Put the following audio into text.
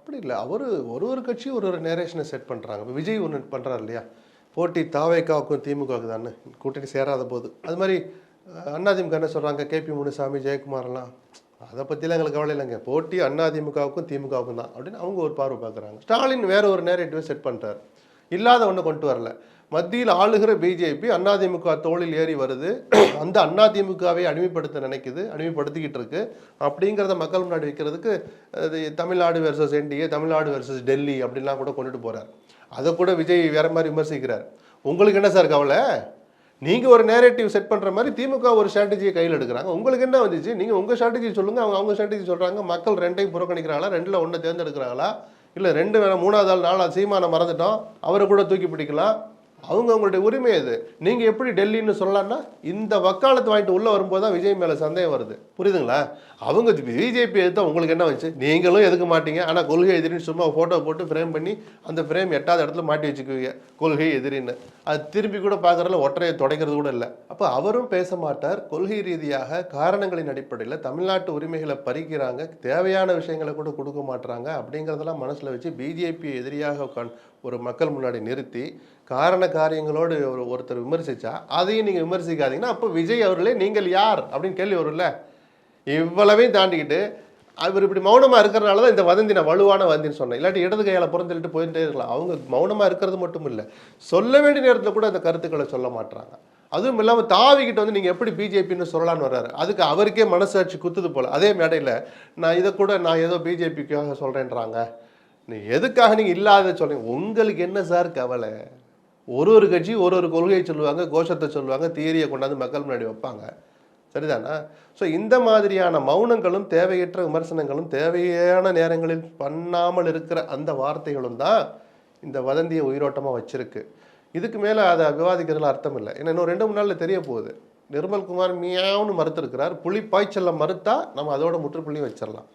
அப்படி இல்லை. ஒரு கட்சி ஒரு நேரேஷனை செட் பண்ணுறாங்க. இப்போ விஜய் ஒன்று பண்ணுறாரு இல்லையா, போட்டி தாவேக்காவுக்கும் திமுகவுக்கு தானே கூட்டணி சேராத போது. அது மாதிரி அதிமுக என்ன சொல்கிறாங்க, கேபி முனுசாமி ஜெயக்குமாரெல்லாம் அதை பற்றிலாம் எங்களுக்கு கவலை இல்லைங்க, போட்டி அதிமுகவுக்கும் திமுகவுக்கும் தான் அப்படின்னு அவங்க ஒரு பார்வை பார்க்குறாங்க. ஸ்டாலின் வேற ஒரு நேரேட்டிவை செட் பண்ணுறாரு, இல்லாத ஒன்று கொண்டு வரல. மத்தியில் ஆளுகிற பிஜேபி அதிமுக தோளில் ஏறி வருது, அந்த அதிமுகவை அடிமைப்படுத்த நினைக்குது, அடிமைப்படுத்திக்கிட்டு இருக்கு. அப்படிங்கிறத மக்கள் முன்னாடி வைக்கிறதுக்கு Tamil Nadu versus NDA, Tamil Nadu versus Delhi அப்படின்லாம் கூட கொண்டுட்டு போகிறார். அதை கூட விஜய் வேற மாதிரி விமர்சிக்கிறார். உங்களுக்கு என்ன சார் கவலை? நீங்கள் ஒரு நேரேட்டிவ் செட் பண்ணுற மாதிரி திமுக ஒரு ஸ்ட்ராட்டஜியை கையில் எடுக்கிறாங்க. உங்களுக்கு என்ன வந்துச்சு? நீங்கள் உங்கள் ஸ்ட்ராட்டஜி சொல்லுங்கள், அவங்க ஸ்ட்ராட்டஜி சொல்கிறாங்க. மக்கள் ரெண்டையும் புறக்கணிக்கிறாங்களா, ரெண்டில் ஒன்றை தேர்ந்தெடுக்கிறாங்களா? இல்லை ரெண்டு வேணாம், மூணாவது ஆள் நாலாவது சீமானை மறந்துட்டோம், அவரை கூட தூக்கி பிடிக்கலாம். அவங்களுடைய உரிமை அது. நீங்கள் எப்படி டெல்லின்னு சொல்லலாம்னா, இந்த வக்காலத்து வாங்கிட்டு உள்ளே வரும்போது தான் விஜய் மேலே சந்தேகம் வருது. புரியுதுங்களா? அவங்க பிஜேபி எதிர்த்தா உங்களுக்கு என்ன வந்துச்சு? நீங்களும் எதுக்க மாட்டீங்க, ஆனால் கொள்கை எதிரின்னு சும்மா ஃபோட்டோ போட்டு ஃப்ரேம் பண்ணி அந்த ஃப்ரேம் 8வது இடத்துல மாட்டி வச்சுக்குவீங்க, கொள்கை எதிரின்னு. அது திருப்பி கூட பார்க்குறதுல ஒற்றையை தொடக்கிறது கூட இல்லை. அப்போ அவரும் பேச மாட்டார். கொள்கை ரீதியாக காரணங்களின் அடிப்படையில் தமிழ்நாட்டு உரிமைகளை பறிக்கிறாங்க, தேவையான விஷயங்களை கூட கொடுக்க மாட்டுறாங்க அப்படிங்கிறதெல்லாம் மனசில் வச்சு பிஜேபி எதிரியாக ஒரு மக்கள் முன்னாடி நிறுத்தி காரண காரியங்களோடு ஒருத்தர் விமர்சிச்சா அதையும் நீங்கள் விமர்சிக்காதீங்கன்னா, அப்போ விஜய் அவர்களே நீங்கள் யார் அப்படின்னு கேள்வி வரும்ல. இவ்வளவையும் தாண்டிக்கிட்டு அவர் இப்படி மௌனமாக இருக்கிறனால தான் இந்த வதந்தி நான் வலுவான வதந்தின்னு சொன்னேன். இல்லாட்டி இடது கையால் புறந்தள்ளிட்டு போயிட்டே இருக்கலாம். அவங்க மௌனமாக இருக்கிறது மட்டும் இல்லை, சொல்ல வேண்டிய நேரத்தில் கூட அந்த கருத்துக்களை சொல்ல மாட்டாங்க. அதுவும் இல்லாமல் தாவிக்கிட்ட வந்து நீங்கள் எப்படி பிஜேபின்னு சொல்லலான்னு வர்றாரு. அதுக்கு அவருக்கே மனசாட்சி குத்துது போல். அதே மேடையில் நான் ஏதோ பிஜேபிக்காக சொல்கிறேன்றாங்க. எதுக்காக நீங்கள் இல்லாத சொல்கிறீங்க? உங்களுக்கு என்ன சார் கவலை? ஒரு கட்சி ஒரு கொள்கையை சொல்லுவாங்க, கோஷத்தை சொல்லுவாங்க, தியரியை கொண்டாந்து மக்கள் முன்னாடி வைப்பாங்க. சரிதானா? ஸோ இந்த மாதிரியான மௌனங்களும் தேவையற்ற விமர்சனங்களும் தேவையான நேரங்களில் பண்ணாமல் இருக்கிற அந்த வார்த்தைகளும் தான் இந்த வதந்தியை உயிரோட்டமாக வச்சிருக்கு. இதுக்கு மேலே அதை விவாதிக்கிறதுல அர்த்தம் இல்லை. ஏன்னா இன்னும் 2-3 நாளில் தெரிய போகுது. நிர்மல்குமார் மியாவுன்னு மறுத்திருக்கிறார். புலி பாய்ச்சலை மறுத்தா நம்ம அதோட முற்றுப்புள்ளியும் வச்சிடலாம்.